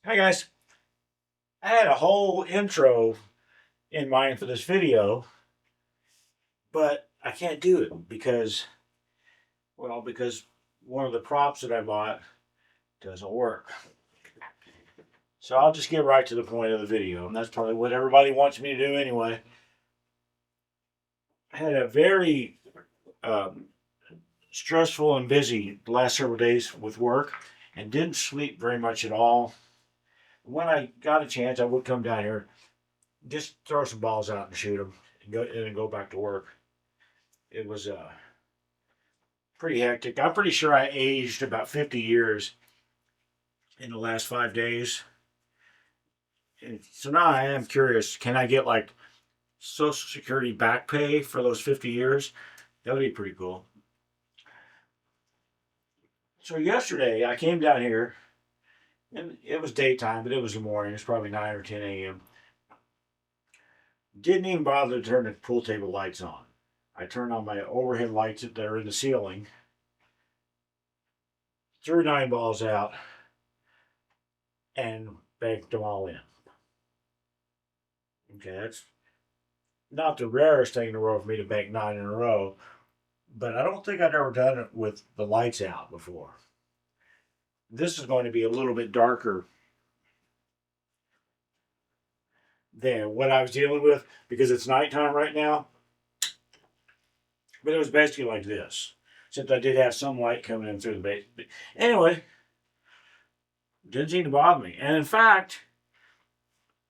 Hi guys, I had a whole intro in mind for this video, but I can't do it because one of the props that I bought doesn't work. So I'll just get right to the point of the video, and that's probably what everybody wants me to do anyway. I had a very um, stressful and busy last several days with work and didn't sleep very much at all. When I got a chance, I would come down here, just throw some balls out and shoot them, and go back to work. It was pretty hectic. I'm pretty sure I aged about 50 years in the last 5 days. And so now I am curious, can I get like Social Security back pay for those 50 years? That would be pretty cool. So yesterday I came down here and it was daytime, but it was the morning. It's probably 9 or 10 a.m. Didn't even bother to turn the pool table lights on. I turned on my overhead lights that are in the ceiling, threw 9 balls out, and banked them all in. Okay, that's not the rarest thing in the world for me to bank 9 in a row, but I don't think I've ever done it with the lights out before. This is going to be a little bit darker than what I was dealing with because it's nighttime right now, but it was basically like this, except I did have some light coming in through the base. But anyway, didn't seem to bother me. And in fact,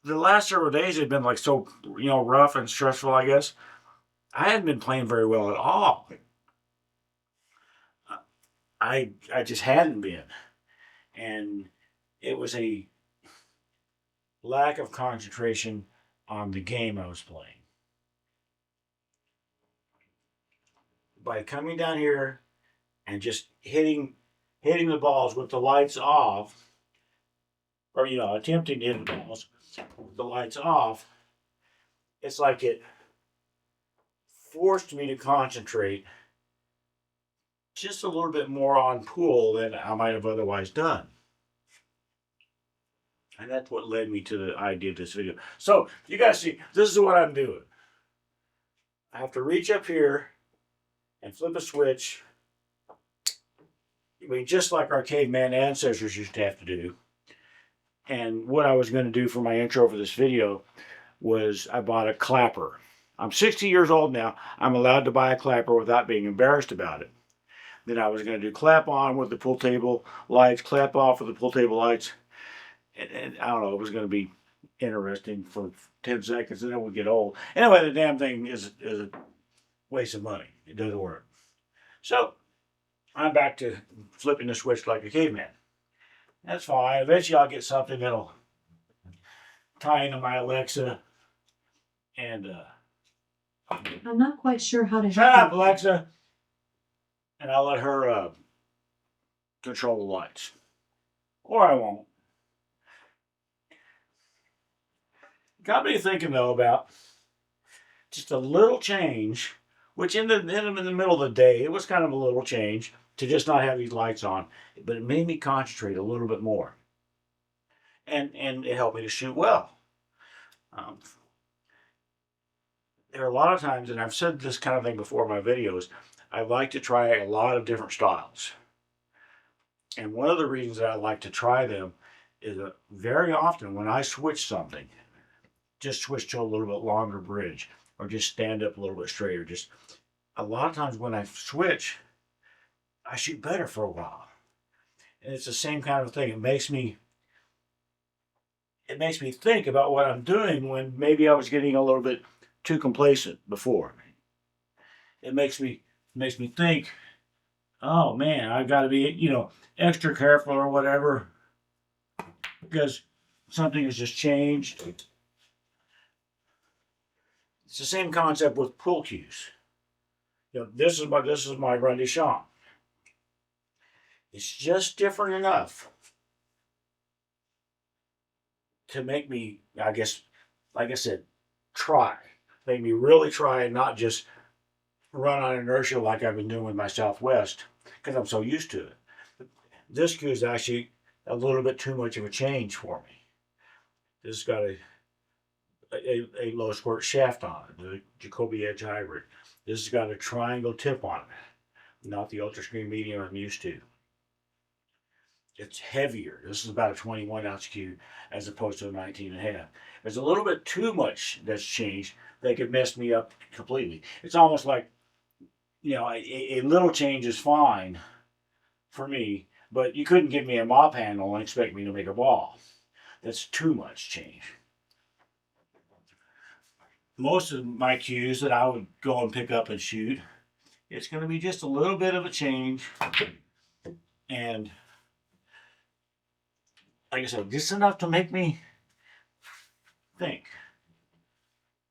the last several days had been like so, rough and stressful, I guess. I hadn't been playing very well at all. I just hadn't been. And it was a lack of concentration on the game I was playing. By coming down here and just hitting the balls with the lights off, or attempting to hit the balls with the lights off, it's like it forced me to concentrate just a little bit more on pool than I might have otherwise done. And that's what led me to the idea of this video. So you guys see, this is what I'm doing. I have to reach up here and flip a switch. I mean, just like our caveman ancestors used to have to do. And what I was going to do for my intro for this video was I bought a clapper. I'm 60 years old now. I'm allowed to buy a clapper without being embarrassed about it. Then I was going to do clap on with the pool table lights, clap off with the pool table lights. And I don't know, it was going to be interesting for 10 seconds and then we'll get old. Anyway, the damn thing is a waste of money. It doesn't work. So I'm back to flipping the switch like a caveman. That's fine. Eventually I'll get something that'll tie into my Alexa and I'm not quite sure how to shut help up, Alexa. And I'll let her control the lights. Or I won't. Got me thinking though about just a little change, which in the middle of the day, it was kind of a little change to just not have these lights on, but it made me concentrate a little bit more. And it helped me to shoot well. There are a lot of times, and I've said this kind of thing before in my videos, I like to try a lot of different styles. And one of the reasons that I like to try them is that very often when I switch something, just switch to a little bit longer bridge or just stand up a little bit straighter. Just a lot of times when I switch, I shoot better for a while. And it's the same kind of thing. It makes me think about what I'm doing when maybe I was getting a little bit too complacent before. It makes me think, oh man, I've got to be, extra careful or whatever because something has just changed. It's the same concept with pool cues. This is my run de champ. It's just different enough to make me, I guess, like I said, try. Make me really try and not just run on inertia like I've been doing with my Southwest because I'm so used to it. This cue is actually a little bit too much of a change for me. This has got a low squirt shaft on it, the Jacoby Edge Hybrid. This has got a triangle tip on it, not the Ultra Screen Medium I'm used to. It's heavier. This is about a 21 ounce cue as opposed to a 19 and a half. There's a little bit too much that's changed that could mess me up completely. It's almost like, a little change is fine for me, but you couldn't give me a mop handle and expect me to make a ball. That's too much change. Most of my cues that I would go and pick up and shoot, it's going to be just a little bit of a change. And like I said, just enough to make me think.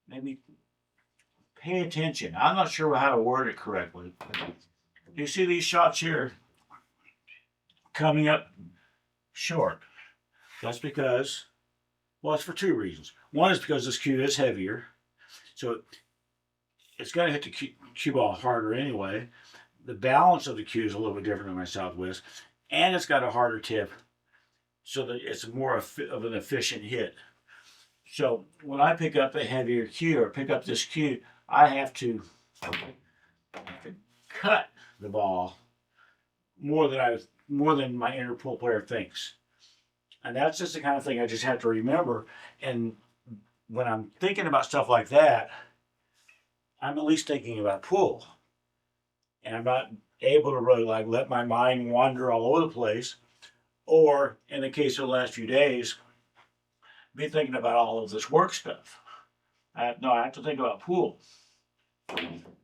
Maybe pay attention. I'm not sure how to word it correctly. You see these shots here coming up short. That's because, well, it's for two reasons. One is because this cue is heavier, so it's going to hit the cue ball harder anyway. The balance of the cue is a little bit different than my Southwest, and it's got a harder tip, so that it's more of an efficient hit. So when I pick up a heavier cue or pick up this cue, I have to cut the ball more than my inner pool player thinks. And that's just the kind of thing I just have to remember. And when I'm thinking about stuff like that, I'm at least thinking about pool. And I'm not able to really let my mind wander all over the place. Or in the case of the last few days, be thinking about all of this work stuff. I have to think about pool.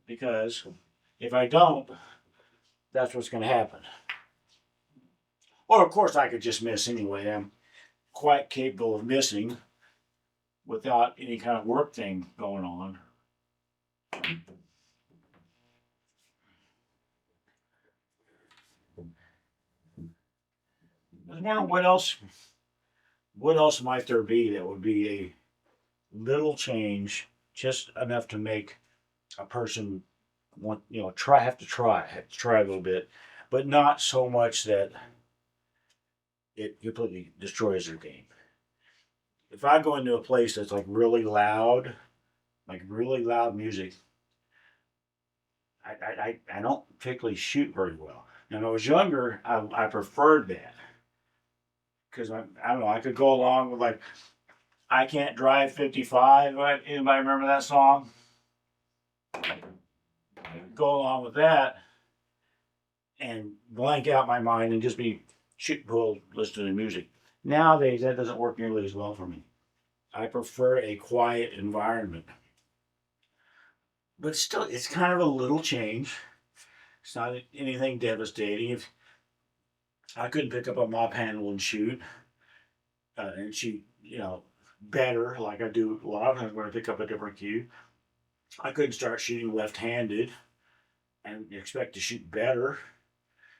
Because if I don't, that's what's going to happen. Or, of course, I could just miss anyway. I'm quite capable of missing without any kind of work thing going on. What else might there be that would be a little change, just enough to make a person have to try a little bit, but not so much that it completely destroys their game. If I go into a place that's really loud music, I don't particularly shoot very well. Now, when I was younger, I preferred that because I don't know, I could go along with I Can't Drive 55. Anybody remember that song? Go along with that and blank out my mind and just be shooting pool listening to music. Nowadays, that doesn't work nearly as well for me. I prefer a quiet environment. But still, it's kind of a little change. It's not anything devastating. If I couldn't pick up a mop handle and shoot better like I do a lot of times when I pick up a different cue, I couldn't start shooting left-handed and expect to shoot better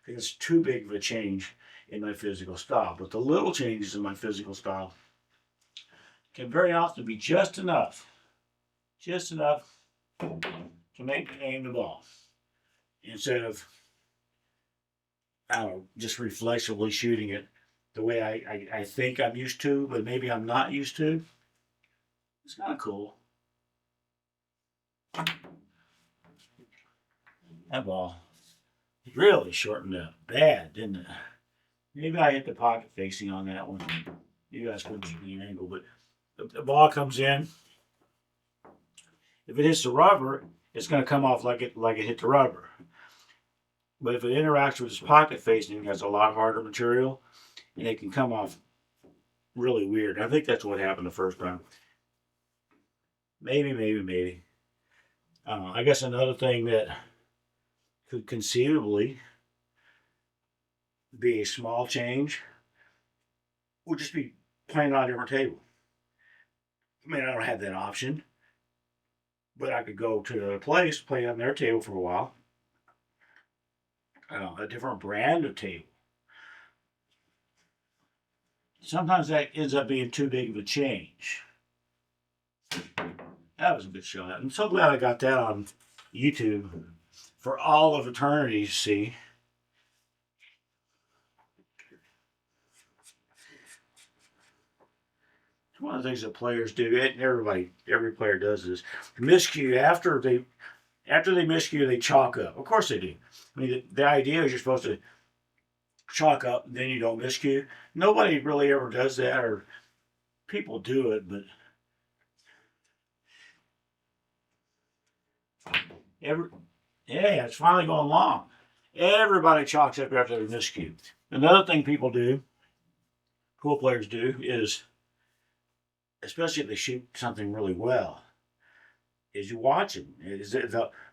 because it's too big of a change in my physical style. But the little changes in my physical style can very often be just enough to make me aim the ball instead of, I don't know, just reflexively shooting it the way I think I'm used to, but maybe I'm not used to. It's kind of cool. That ball really shortened up bad, didn't it? Maybe I hit the pocket facing on that one. You guys couldn't see the angle, but the ball comes in. If it hits the rubber, it's going to come off like it hit the rubber. But if it interacts with its pocket facing, it has a lot harder material, and it can come off really weird. I think that's what happened the first time. Maybe. I guess another thing that could conceivably be a small change would just be playing on a different table. I mean, I don't have that option, but I could go to another place, play on their table for a while. A different brand of table. Sometimes that ends up being too big of a change. That was a good shot. I'm so glad I got that on YouTube for all of eternity to see. one of the things that players do, and every player does this, miscue after they miscue, they chalk up. Of course they do. I mean, the idea is you're supposed to chalk up, and then you don't miscue. Nobody really ever does that, or people do it, but every yeah, it's finally going long. Everybody chalks up after they miscue. Another thing people do, pool players do, is especially if they shoot something really well, is you watch them.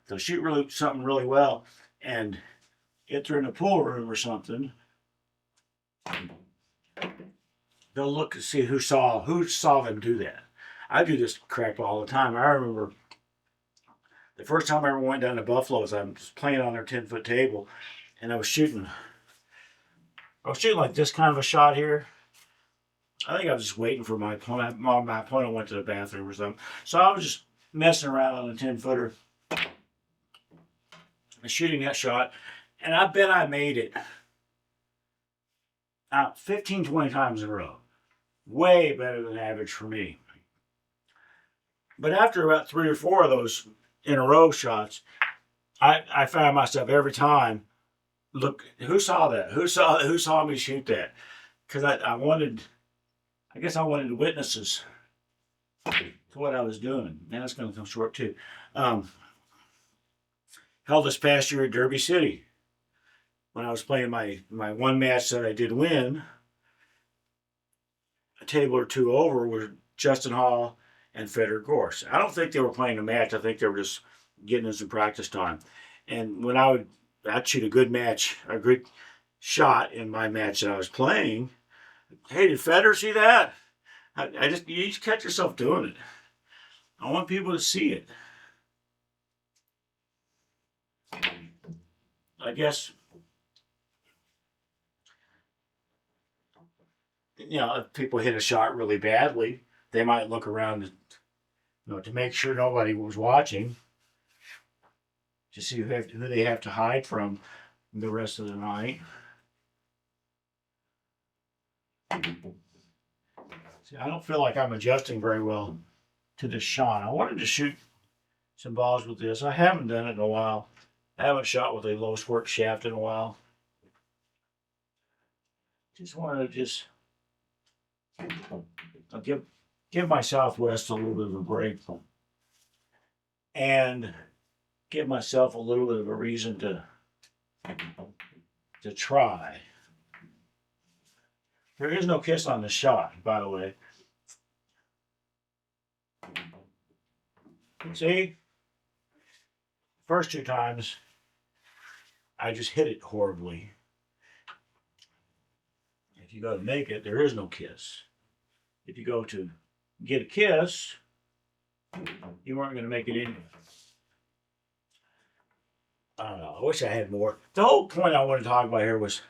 They'll shoot something really well, and if they're in a pool room or something, they'll look to see who saw them do that. I do this crap all the time. I remember the first time I ever went down to Buffalo's, I was playing on their 10-foot table, and I was shooting like this kind of a shot here. I think I was just waiting for my opponent. My opponent went to the bathroom or something. So I was just messing around on the 10-footer, shooting that shot, and I bet I made it 15, 20 times in a row. Way better than average for me. But after about 3 or 4 of those in a row shots, I found myself every time, look, who saw that? Who saw me shoot that? Because I guess I wanted witnesses to what I was doing. And that's going to come short too. Held this past year at Derby City. When I was playing my one match that I did win, a table or two over were Justin Hall and Federer Gorse. I don't think they were playing a match. I think they were just getting in some practice time. And when I'd shoot a good match, a good shot in my match that I was playing, hey, did Federer see that? You just catch yourself doing it. I want people to see it. I guess, if people hit a shot really badly, they might look around to make sure nobody was watching, to see who they have to hide from the rest of the night. See, I don't feel like I'm adjusting very well to this shot. I wanted to shoot some balls with this. I haven't done it in a while. I haven't shot with a low squirt shaft in a while. Just wanted to I'll give my Southwest a little bit of a break and give myself a little bit of a reason to try. There is no kiss on the shot, by the way. See? First 2 times, I just hit it horribly. If you go to make it, there is no kiss. If you go to get a kiss, you weren't going to make it anyway. I don't know. I wish I had more. The whole point I want to talk about here was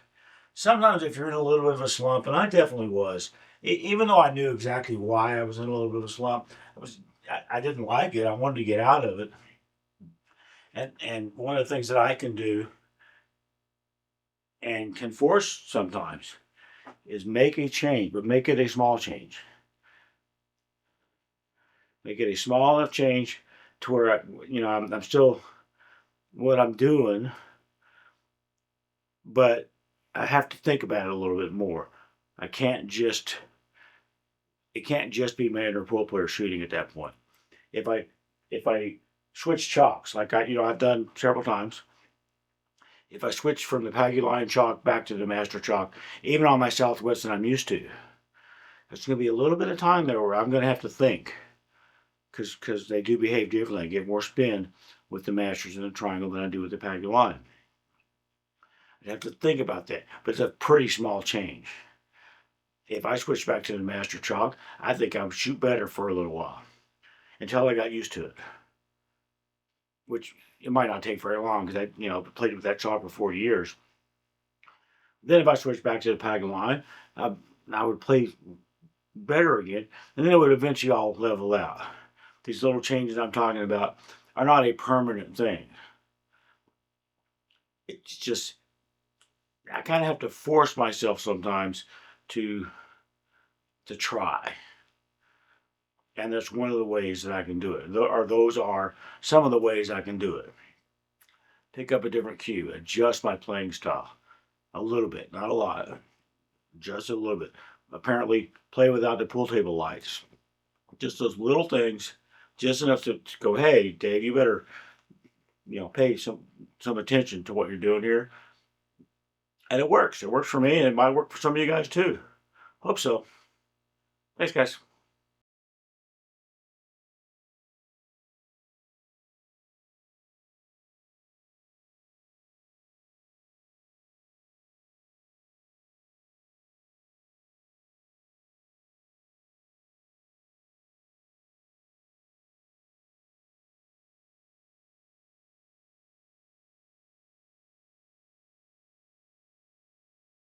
sometimes if you're in a little bit of a slump, and I definitely was, even though I knew exactly why I was in a little bit of a slump, I didn't like it. I wanted to get out of it. And one of the things that I can do and can force sometimes is make a change, but make it a small change. Make it a small enough change to where I'm still what I'm doing, but I have to think about it a little bit more. It can't just be man or pool player shooting at that point. If I switch chalks, like I've done several times, if I switch from the Paggy Line chalk back to the Master chalk, even on my Southwest that I'm used to, there's going to be a little bit of time there where I'm going to have to think, because they do behave differently. I get more spin with the Masters in the triangle than I do with the Paggy Line. I have to think about that, but it's a pretty small change. If I switch back to the Master chalk, I think I would shoot better for a little while until I got used to it, which it might not take very long because I played with that chalk for 40 years. Then if I switch back to the Paggy Line, I would play better again, and then it would eventually all level out. These little changes I'm talking about are not a permanent thing. It's just, I kind of have to force myself sometimes to try. And that's one of the ways that I can do it. Those are some of the ways I can do it. Pick up a different cue, adjust my playing style a little bit, not a lot, just a little bit. Apparently, play without the pool table lights. Just those little things, just enough to go, hey, Dave, you better, pay some attention to what you're doing here. And it works. It works for me, and it might work for some of you guys too. Hope so. Thanks, guys.